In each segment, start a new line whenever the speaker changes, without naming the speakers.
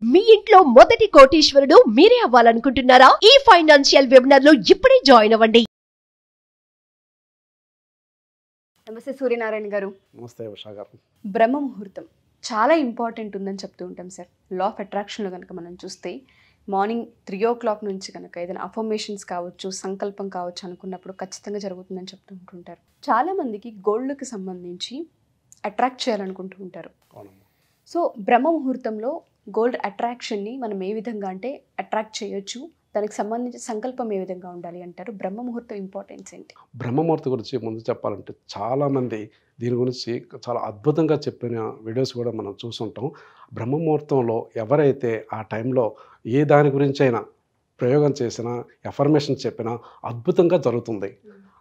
మీ ఇంట్లో మొదటి కోటీశ్వరుడు మీరే అవ్వాలనుకుంటున్నారా? ఈ ఫైనాన్షియల్ వెబినార్ లో ఇప్పుడే జాయిన్ అవ్వండి.
నమస్తే సూర్యనారాయణ గారు.
నమస్తే ఉషా గారు.
బ్రహ్మ ముహూర్తం చాలా ఇంపార్టెంట్ ఉందని చెప్తూ ఉంటాం సార్. లా ఆఫ్ అట్రాక్షన్లో కనుక మనం చూస్తే మార్నింగ్ 3 o'clock నుంచి కనుక ఏదైనా అఫర్మేషన్స్ కావచ్చు, సంకల్పం కావచ్చు అనుకున్నప్పుడు ఖచ్చితంగా జరుగుతుందని చెప్తూ ఉంటుంటారు. చాలామందికి గోల్డ్కి సంబంధించి అట్రాక్ట్ చేయాలనుకుంటూ ఉంటారు. సో బ్రహ్మ ముహూర్తంలో గోల్డ్ అట్రాక్షన్ని మనం ఏ విధంగా అంటే అట్రాక్ట్ చేయొచ్చు, దానికి సంబంధించిన సంకల్పం ఏ విధంగా ఉండాలి అంటారు? బ్రహ్మ ముహూర్తం ఇంపార్టెన్స్ ఏంటి?
బ్రహ్మముహూర్తం గురించి ముందు చెప్పాలంటే చాలామంది దీని గురించి చాలా అద్భుతంగా చెప్పిన వీడియోస్ కూడా మనం చూసుంటాం. బ్రహ్మముహూర్తంలో ఎవరైతే ఆ టైంలో ఏ దాని గురించి అయినా ప్రయోగం చేసినా, ఎఫర్మేషన్ చెప్పినా అద్భుతంగా జరుగుతుంది.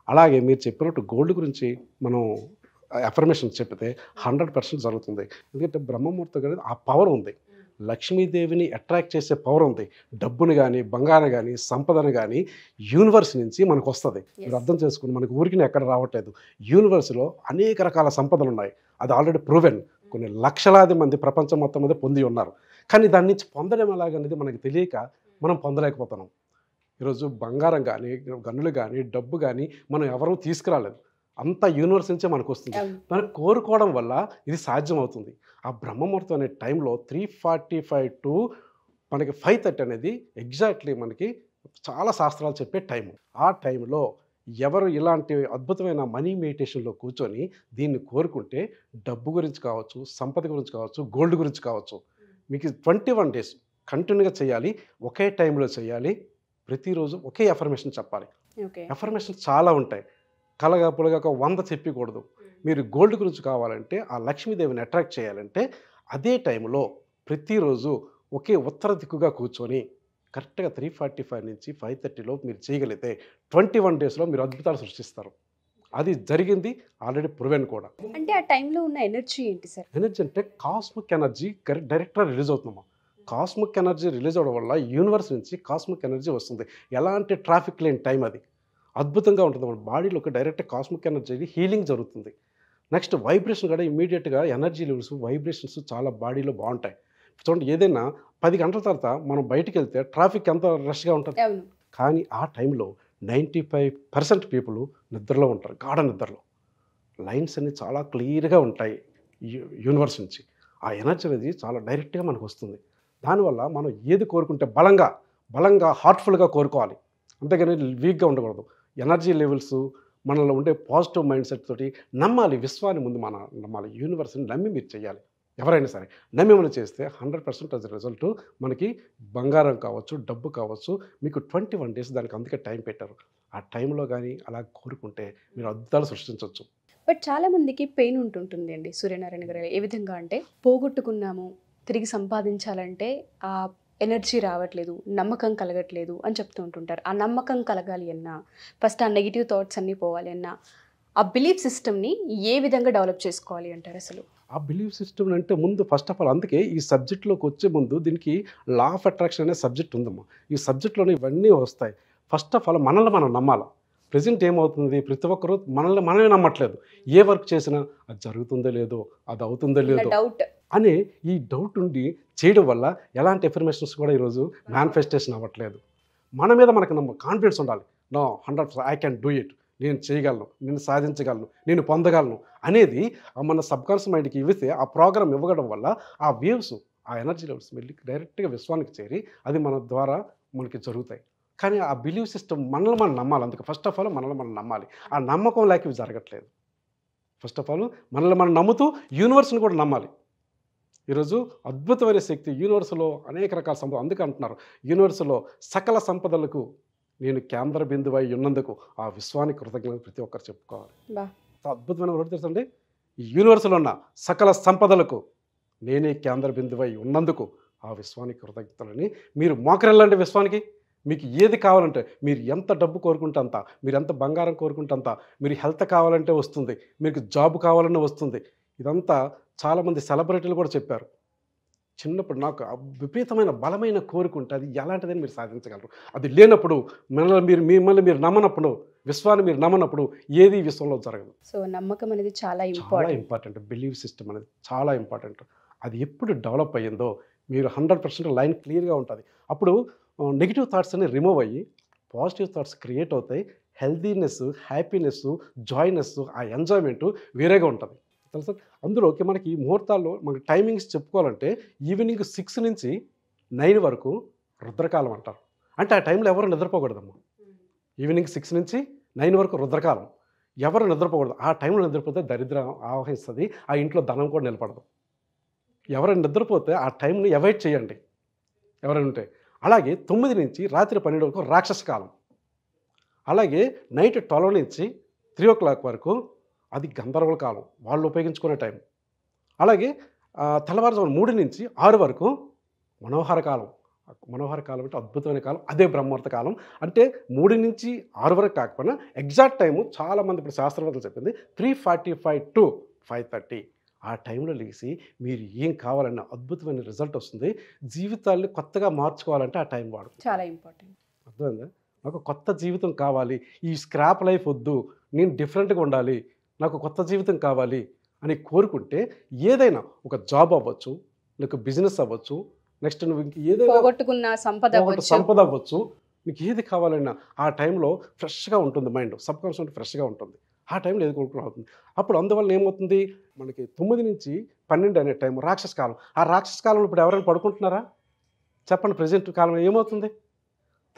అలాగే మీరు చెప్పినట్టు గోల్డ్ గురించి మనం ఎఫర్మేషన్ చెప్పితే 100% జరుగుతుంది. ఎందుకంటే బ్రహ్మముహూర్తం అనేది ఆ పవర్ ఉంది. లక్ష్మీదేవిని అట్రాక్ట్ చేసే పవర్ ఉంది. డబ్బుని కానీ, బంగారం కానీ, సంపదను కానీ యూనివర్స్ నుంచి మనకు వస్తుంది. మీరు అర్థం చేసుకుని మనకు ఊరికి ఎక్కడ రావట్లేదు. యూనివర్స్లో అనేక రకాల సంపదలు ఉన్నాయి. అది ఆల్రెడీ ప్రూవెన్. కొన్ని లక్షలాది మంది ప్రపంచం మొత్తం మీద పొంది ఉన్నారు. కానీ దాని నుంచి పొందడం ఎలాగనేది మనకు తెలియక మనం పొందలేకపోతున్నాం. ఈరోజు బంగారం కానీ, గనులు కానీ, డబ్బు కానీ మనం ఎవరూ తీసుకురాలేదు. అంతా యూనివర్స్ నుంచే మనకు వస్తుంది. మనం కోరుకోవడం వల్ల ఇది సాధ్యం అవుతుంది. ఆ బ్రహ్మముహూర్తం అనే టైంలో 3:45 టు మనకి 5:30 అనేది ఎగ్జాక్ట్లీ మనకి చాలా శాస్త్రాలు చెప్పే టైము. ఆ టైంలో ఎవరు ఇలాంటి అద్భుతమైన మనీ మెడిటేషన్లో కూర్చొని దీన్ని కోరుకుంటే డబ్బు గురించి కావచ్చు, సంపద గురించి కావచ్చు, గోల్డ్ గురించి కావచ్చు, మీకు 21 days కంటిన్యూగా చేయాలి. ఒకే టైంలో చేయాలి. ప్రతిరోజు ఒకే ఎఫర్మేషన్ చెప్పాలి. ఎఫర్మేషన్ చాలా ఉంటాయి. కలగా పులగా 100 చెప్పకూడదు. మీరు గోల్డ్ గురించి కావాలంటే, ఆ లక్ష్మీదేవిని అట్రాక్ట్ చేయాలంటే అదే టైంలో ప్రతిరోజు ఒకే ఉత్తర దిక్కుగా కూర్చొని కరెక్ట్గా 3:45 నుంచి 5:30 మీరు చేయగలిగితే 21 daysలో మీరు అద్భుతాలు సృష్టిస్తారు. అది జరిగింది, ఆల్రెడీ ప్రూవెన్ కూడా.
అంటే ఆ టైంలో ఉన్న ఎనర్జీ ఏంటి సార్?
ఎనర్జీ అంటే కాస్మిక్ ఎనర్జీ డైరెక్ట్గా రిలీజ్ అవుతుందమ్మా. కాస్మిక్ ఎనర్జీ రిలీజ్ అవ్వడం వల్ల యూనివర్స్ నుంచి కాస్మిక్ ఎనర్జీ వస్తుంది. ఎలాంటి ట్రాఫిక్ లేని టైం అది. అద్భుతంగా ఉంటుంది. మన బాడీలోకి డైరెక్ట్ కాస్మిక్ ఎనర్జీ హీలింగ్ జరుగుతుంది. నెక్స్ట్ వైబ్రేషన్ కూడా ఇమీడియట్గా ఎనర్జీ లెవెల్స్, వైబ్రేషన్స్ చాలా బాడీలో బాగుంటాయి. చూడండి, ఏదైనా 10 గంటల తర్వాత మనం బయటికి వెళ్తే ట్రాఫిక్ ఎంత రష్గా ఉంటుంది. కానీ ఆ టైంలో 95% పీపుల్ నిద్రలో ఉంటారు, గాఢ నిద్రలో. లైన్స్ అన్ని చాలా క్లియర్గా ఉంటాయి యూనివర్స్ నుంచి. ఆ ఎనర్జీ అనేది చాలా డైరెక్ట్గా మనకు వస్తుంది. దానివల్ల మనం ఏది కోరుకుంటే బలంగా హార్ట్ఫుల్గా కోరుకోవాలి. అంతేగాని వీక్గా ఉండకూడదు. ఎనర్జీ లెవెల్స్, మనలో ఉండే పాజిటివ్ మైండ్ సెట్ తోటి నమ్మాలి. విశ్వాన్ని ముందు మనం నమ్మాలి. యూనివర్స్ని నమ్మి మీరు చేయాలి. ఎవరైనా సరే నమ్మి మనం చేస్తే 100% రిజల్ట్ మనకి బంగారం కావచ్చు, డబ్బు కావచ్చు. మీకు 21 days దానికి అందుకే టైం పెట్టారు. ఆ టైంలో కానీ అలా కోరుకుంటే మీరు అద్భుతాలు సృష్టించవచ్చు.
బట్ చాలామందికి పెయిన్ ఉంటుంటుంది అండి సూర్యనారాయణ గారు. ఏ విధంగా అంటే పోగొట్టుకున్నాము, తిరిగి సంపాదించాలంటే ఆ ఎనర్జీ రావట్లేదు, నమ్మకం కలగట్లేదు అని చెప్తూ ఉంటుంటారు. ఆ నమ్మకం కలగాలి అన్నా, ఫస్ట్ ఆ నెగిటివ్ థాట్స్ అన్నీ పోవాలి అన్నా, ఆ బిలీఫ్ సిస్టమ్ని ఏ విధంగా డెవలప్ చేసుకోవాలి అంటారు అసలు?
ఆ బిలీఫ్ సిస్టమ్ అంటే ముందు ఫస్ట్ ఆఫ్ ఆల్, అందుకే ఈ సబ్జెక్ట్లోకి వచ్చే ముందు దీనికి లా ఆఫ్ అట్రాక్షన్ అనే సబ్జెక్ట్ ఉందమ్మా. ఈ సబ్జెక్ట్లోనే ఇవన్నీ వస్తాయి. ఫస్ట్ ఆఫ్ ఆల్ మనల్ని మనం నమ్మాలి. ప్రజెంట్ ఏమవుతుంది, ప్రతి ఒక్కరూ మనల్ని మనమే నమ్మట్లేదు. ఏ వర్క్ చేసినా అది జరుగుతుందో లేదో, అది అవుతుందో లేదో
డౌట్
అనే ఈ డౌట్ ఉండి చేయడం వల్ల ఎలాంటి ఎఫర్మేషన్స్ కూడా ఈరోజు మేనిఫెస్టేషన్ అవ్వట్లేదు. మన మీద మనకు కాన్ఫిడెన్స్ ఉండాలి. No 100% I can do it, నేను చేయగలను, నేను సాధించగలను, నేను పొందగలను అనేది మన సబ్కాన్షియస్ మైండ్కి ఇవ్వితే, ఆ ప్రోగ్రామ్ ఇవ్వడం వల్ల ఆ వేవ్స్, ఆ ఎనర్జీ లెవెల్స్ వెళ్ళి డైరెక్ట్గా విశ్వానికి చేరి అది మన ద్వారా మనకి జరుగుతాయి. కానీ ఆ బిలీవ్ సిస్టమ్ మనల్ని మనం నమ్మాలి. అందుకే ఫస్ట్ ఆఫ్ ఆల్ మనల్ని మనం నమ్మాలి. ఆ నమ్మకం లేక ఇవి జరగట్లేదు. ఫస్ట్ ఆఫ్ ఆల్ మనల్ని మనం నమ్ముతూ యూనివర్స్ని కూడా నమ్మాలి. ఈరోజు అద్భుతమైన శక్తి యూనివర్స్లో, అనేక రకాల సంపద. అందుకే అంటున్నారు, యూనివర్స్లో సకల సంపదలకు నేను కేంద్ర బిందువై ఉన్నందుకు ఆ విశ్వానికి కృతజ్ఞతలు ప్రతి ఒక్కరు చెప్పుకోవాలి. అద్భుతమైన వర్డ్ తెలుసండి. ఈ యూనివర్స్లో ఉన్న సకల సంపదలకు నేనే కేంద్ర బిందువై ఉన్నందుకు ఆ విశ్వానికి కృతజ్ఞతలని మీరు మోకరెళ్ళండి. విశ్వానికి మీకు ఏది కావాలంటే, మీరు ఎంత డబ్బు కోరుకుంటే అంత, మీరు ఎంత బంగారం కోరుకుంటే అంత, మీరు హెల్త్ కావాలంటే వస్తుంది, మీకు జాబ్ కావాలన్నా వస్తుంది. ఇదంతా చాలామంది సెలబ్రిటీలు కూడా చెప్పారు. చిన్నప్పుడు నాకు విపరీతమైన బలమైన కోరుకుంటే అది ఎలాంటిదని మీరు సాధించగలరు. అది లేనప్పుడు మిమ్మల్ని మీరు నమ్మనప్పుడు, విశ్వాన్ని మీరు నమ్మనప్పుడు ఏది విశ్వంలో జరగదు.
సో నమ్మకం అనేది చాలా
ఇంపార్టెంట్. బిలీవ్ సిస్టమ్ అనేది చాలా ఇంపార్టెంట్. అది ఎప్పుడు డెవలప్ అయ్యిందో మీరు 100% లైన్ క్లియర్గా ఉంటుంది. అప్పుడు నెగిటివ్ థాట్స్ అన్ని రిమూవ్ అయ్యి పాజిటివ్ థాట్స్ క్రియేట్ అవుతాయి. హెల్తీనెస్, హ్యాపీనెస్, జాయ్నెస్, ఆ ఎంజాయ్మెంట్ వేరేగా ఉంటుంది తెలుసా. అందులో మనకి ఈ ముహూర్తాల్లో మనకి టైమింగ్స్ చెప్పుకోవాలంటే ఈవినింగ్ 6 నుంచి 9 వరకు రుద్రకాలం అంటారు. అంటే ఆ టైంలో ఎవరు నిద్రపోకూడదమ్మా. ఈవినింగ్ 6 నుంచి 9 వరకు రుద్రకాలం. ఎవరు నిద్రపోకూడదు. ఆ టైంలో నిద్రపోతే దరిద్రం ఆవహిస్తుంది, ఆ ఇంట్లో ధనం కూడా నిలబడదు. ఎవరైనా నిద్రపోతే ఆ టైంని అవాయిడ్ చేయండి ఎవరైనా ఉంటే. అలాగే 9 నుంచి రాత్రి 12 వరకు రాక్షస కాలం. అలాగే నైట్ 12 నుంచి 3 o'clock వరకు అది గంధర్వుల కాలం, వాళ్ళు ఉపయోగించుకునే టైం. అలాగే తెల్లవారుజామున 3 నుంచి 6 వరకు మనోహర కాలం. మనోహర కాలం అంటే అద్భుతమైన కాలం, అదే బ్రహ్మముహూర్త కాలం. అంటే 3 నుంచి 6 వరకు కాకపోయినా ఎగ్జాక్ట్ టైము చాలామంది ఇప్పుడు శాస్త్రవేత్తలు చెప్పింది 3:45 to 5:30. ఆ టైంలో లేచి మీరు ఏం కావాలన్న అద్భుతమైన రిజల్ట్ వస్తుంది. జీవితాన్ని కొత్తగా మార్చుకోవాలంటే ఆ టైం వాడు
చాలా ఇంపార్టెంట్.
అర్థమైందా. నాకు కొత్త జీవితం కావాలి, ఈ స్క్రాప్ లైఫ్ వద్దు, నేను డిఫరెంట్గా ఉండాలి, నాకు కొత్త జీవితం కావాలి అని కోరుకుంటే ఏదైనా ఒక జాబ్ అవ్వచ్చు, నీకు బిజినెస్ అవ్వచ్చు, నెక్స్ట్ నువ్వు ఇంక ఏదైనా
పోగొట్టుకున్న సంపద
అవ్వచ్చు, నీకు ఏది కావాలన్నా ఆ టైంలో ఫ్రెష్గా ఉంటుంది. మైండ్ సబ్ కాన్షియస్ ఫ్రెష్గా ఉంటుంది. ఆ టైంలో ఏది కోరుకుని అవుతుంది. అప్పుడు అందువల్ల ఏమవుతుంది, మనకి 9 నుంచి 12 అనే టైం రాక్షస కాలం. ఆ రాక్షస కాలంలో ఇప్పుడు ఎవరైనా పడుకుంటున్నారా చెప్పండి. ప్రజెంట్ కాలంలో ఏమవుతుంది,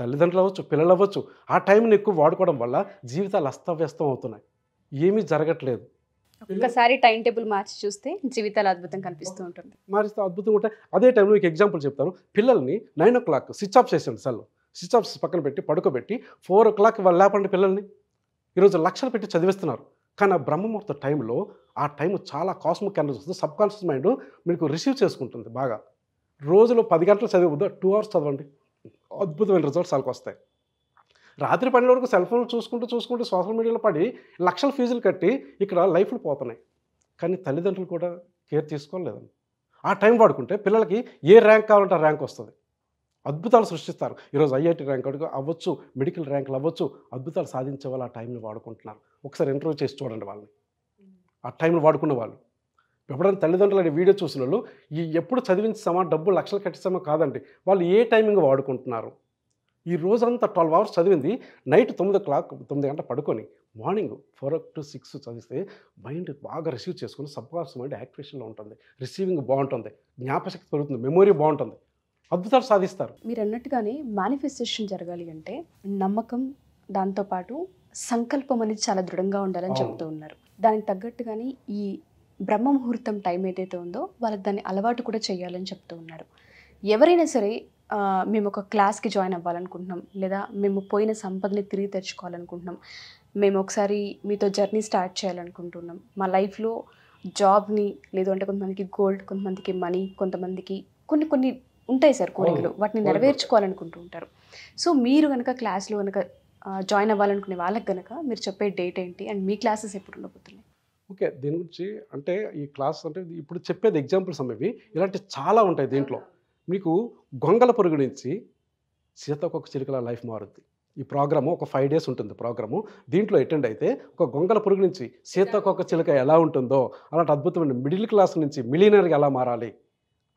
తల్లిదండ్రులు అవ్వచ్చు, పిల్లలు అవ్వచ్చు, ఆ టైంని ఎక్కువ వాడుకోవడం వల్ల జీవితాలు అస్తవ్యస్తం అవుతున్నాయి, ఏమీ జరగట్లేదు.
ఒక్కసారి టైం టేబుల్ మార్చి చూస్తే జీవితాలు అద్భుతం కనిపిస్తూ ఉంటుంది.
మారిస్తే అద్భుతంగా ఉంటాయి. అదే టైంలో మీకు ఎగ్జాంపుల్ చెప్తాను. పిల్లల్ని 9 o'clock స్విచ్ ఆఫ్ చేసేయండి. సెల్ స్విచ్ ఆఫ్ పక్కన పెట్టి పడుకోబెట్టి 4 o'clock వాళ్ళు లేపండి పిల్లల్ని. ఈరోజు లక్షలు పెట్టి చదివిస్తున్నారు, కానీ ఆ బ్రహ్మముహూర్త టైంలో ఆ టైం చాలా కాస్మిక్ ఎనర్జీ వస్తుంది. సబ్ కాన్షియస్ మైండ్ మీకు రిసీవ్ చేసుకుంటుంది బాగా. రోజులో 10 గంటలు చదివద్దు, 2 hours చదవండి, అద్భుతమైన రిజల్ట్స్ వాళ్ళకి వస్తాయి. రాత్రి 12 వరకు సెల్ ఫోన్లు చూసుకుంటూ సోషల్ మీడియాలో పడి లక్షల ఫీజులు కట్టి ఇక్కడ లైఫ్లు పోతున్నాయి. కానీ తల్లిదండ్రులు కూడా కేర్ తీసుకోలేదండి. ఆ టైం వాడుకుంటే పిల్లలకి ఏ ర్యాంక్ కావాలంటే ఆ ర్యాంక్ వస్తుంది, అద్భుతాలు సృష్టిస్తారు. ఈరోజు ఐఐటి ర్యాంక్ అవ్వచ్చు, మెడికల్ ర్యాంకులు అవ్వచ్చు, అద్భుతాలు సాధించే వాళ్ళు ఆ టైంని వాడుకుంటున్నారు. ఒకసారి ఇంటర్వ్యూ చేసి చూడండి వాళ్ళని, ఆ టైంలో వాడుకున్న వాళ్ళు. ఎప్పుడైనా తల్లిదండ్రులు అనే వీడియో చూసిన వాళ్ళు ఎప్పుడు చదివించామా, డబ్బులు లక్షలు కట్టిస్తామా కాదండి, వాళ్ళు ఏ టైమింగ్ వాడుకుంటున్నారు. ఈ రోజంతా 12 hours చదివింది నైట్ 9 గంటల పడుకొని మార్నింగ్ 4 to 6 చదివిస్తే మైండ్ బాగా రిసీవ్ చేసుకుని సబ్ కాన్షియస్ మైండ్ యాక్టివేషన్లో ఉంటుంది, రిసీవింగ్ బాగుంటుంది, జ్ఞాపశక్తి పెరుగుతుంది, మెమొరీ బాగుంటుంది, అద్భుతాలు సాధిస్తారు.
మీరు అన్నట్టుగానే మేనిఫెస్టేషన్ జరగాలి అంటే నమ్మకం, దాంతోపాటు సంకల్పం అనేది చాలా దృఢంగా ఉండాలని చెప్తూ ఉన్నారు. దానికి తగ్గట్టుగానే ఈ బ్రహ్మ ముహూర్తం టైం ఏదైతే ఉందో వాళ్ళకి దాన్ని అలవాటు కూడా చేయాలని చెప్తూ ఉన్నారు. ఎవరైనా సరే మేము ఒక క్లాస్కి జాయిన్ అవ్వాలనుకుంటున్నాం, లేదా మేము పోయిన సంపదని తిరిగి తెచ్చుకోవాలనుకుంటున్నాం, మేము ఒకసారి మీతో జర్నీ స్టార్ట్ చేయాలనుకుంటున్నాం, మా లైఫ్లో జాబ్ని, లేదు అంటే కొంతమందికి గోల్డ్, కొంతమందికి మనీ, కొంతమందికి కొన్ని ఉంటాయి సార్ కోరికలు, వాటిని నెరవేర్చుకోవాలనుకుంటూ ఉంటారు. సో మీరు కనుక క్లాస్లో కనుక జాయిన్ అవ్వాలనుకునే వాళ్ళకి కనుక మీరు చెప్పే డేట్ ఏంటి అండ్ మీ క్లాసెస్ ఎప్పుడు ఉండబోతున్నాయి?
ఓకే, దీని గురించి అంటే ఈ క్లాస్ అంటే ఇప్పుడు చెప్పేది ఎగ్జాంపుల్స్ అమ్మేవి, ఇలాంటి చాలా ఉంటాయి. దీంట్లో మీకు గొంగల పురుగు నుంచి సీతాకోక చిలుకల లైఫ్ మారుద్ది. ఈ ప్రోగ్రాము ఒక 5 days ఉంటుంది ప్రోగ్రాము. దీంట్లో అటెండ్ అయితే ఒక గొంగల పురుగు నుంచి సీతాకోక చిలుక ఎలా ఉంటుందో అలాంటి అద్భుతమైన మిడిల్ క్లాస్ నుంచి మిలియనర్గా ఎలా మారాలి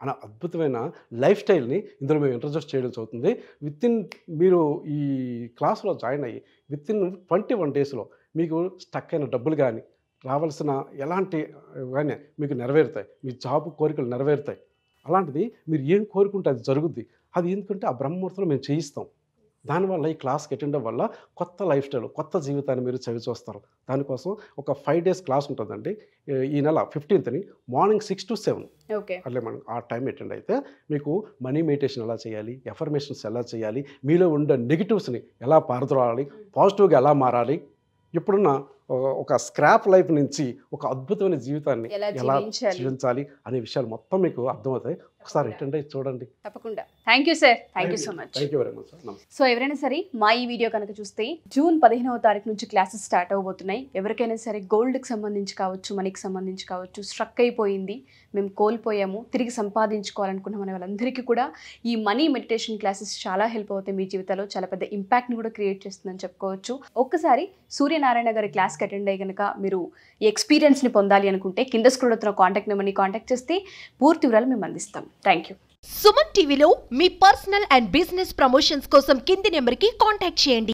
అన్న అద్భుతమైన లైఫ్ స్టైల్ని ఇందులో మేము ఇంట్రడ్యూస్ చేయడం జరుగుతుంది. మీరు ఈ క్లాస్లో జాయిన్ అయ్యి వితిన్ 21 daysలో మీకు స్టక్ అయిన డబ్బులు కానీ, రావాల్సిన ఎలాంటి కానీ మీకు నెరవేరుతాయి, మీ జాబ్ కోరికలు నెరవేరుతాయి. అలాంటిది మీరు ఏం కోరుకుంటే అది జరుగుద్ది. అది ఎందుకంటే ఆ బ్రహ్మముహూర్తంలో మేము చేయిస్తాం. దానివల్ల ఈ క్లాస్కి అటెండ్ వల్ల కొత్త లైఫ్ స్టైల్, కొత్త జీవితాన్ని మీరు చవి చూస్తారు. దానికోసం ఒక 5 days క్లాస్ ఉంటుందండి. ఈ నెల 15th మార్నింగ్ 6 to 7
ఓకే,
అట్లే మనం ఆ టైం అటెండ్ అయితే మీకు మనీ మెడిటేషన్ ఎలా చేయాలి, ఎఫర్మేషన్స్ ఎలా చేయాలి, మీలో ఉండే నెగిటివ్స్ని ఎలా పారద్రోలాలి, పాజిటివ్గా ఎలా మారాలి, ఇప్పుడున్న ఒక స్క్రాప్ లైఫ్ నుంచి ఒక అద్భుతమైన జీవితాన్ని ఎలా జీవించాలి అనే విషయాలు మొత్తం మీకు అర్థమవుతాయి. ఒకసారి అటెండ్ అయ్యి చూడండి.
తప్పకుండా. Thank you sir, thank you so much.
Thank you very much sir.
So ఎవరైనా సరే మా ఈ వీడియో కనుక చూస్తే జూన్ 15వ తారీఖు నుంచి క్లాసెస్ స్టార్ట్ అవబోతున్నాయి. ఎవరికైనా సరే గోల్డ్కి సంబంధించి కావచ్చు, మనీకి సంబంధించి కావచ్చు, స్ట్రక్ అయిపోయింది, మేము కోల్పోయాము, తిరిగి సంపాదించుకోవాలనుకున్నాం అనే వాళ్ళందరికీ కూడా ఈ మనీ మెడిటేషన్ క్లాసెస్ చాలా హెల్ప్ అవుతాయి. మీ జీవితంలో చాలా పెద్ద ఇంపాక్ట్ని కూడా క్రియేట్ చేస్తుందని చెప్పుకోవచ్చు. ఒక్కసారి సూర్యనారాయణ గారి క్లాస్కి అటెండ్ అయ్యి కనుక మీరు ఈ ఎక్స్పీరియన్స్ని పొందాలి అనుకుంటే కింద స్క్రోల్ అవుతున్న కాంటాక్ట్ నెంబర్ని కాంటాక్ట్ చేస్తే పూర్తి వివరాలు మేము అందిస్తాం. Thank you.
సుమన్ టీవీలో మీ పర్సనల్ అండ్ బిజినెస్ ప్రమోషన్స్ కోసం కింది నెంబర్కి కాంటాక్ట్ చేయండి.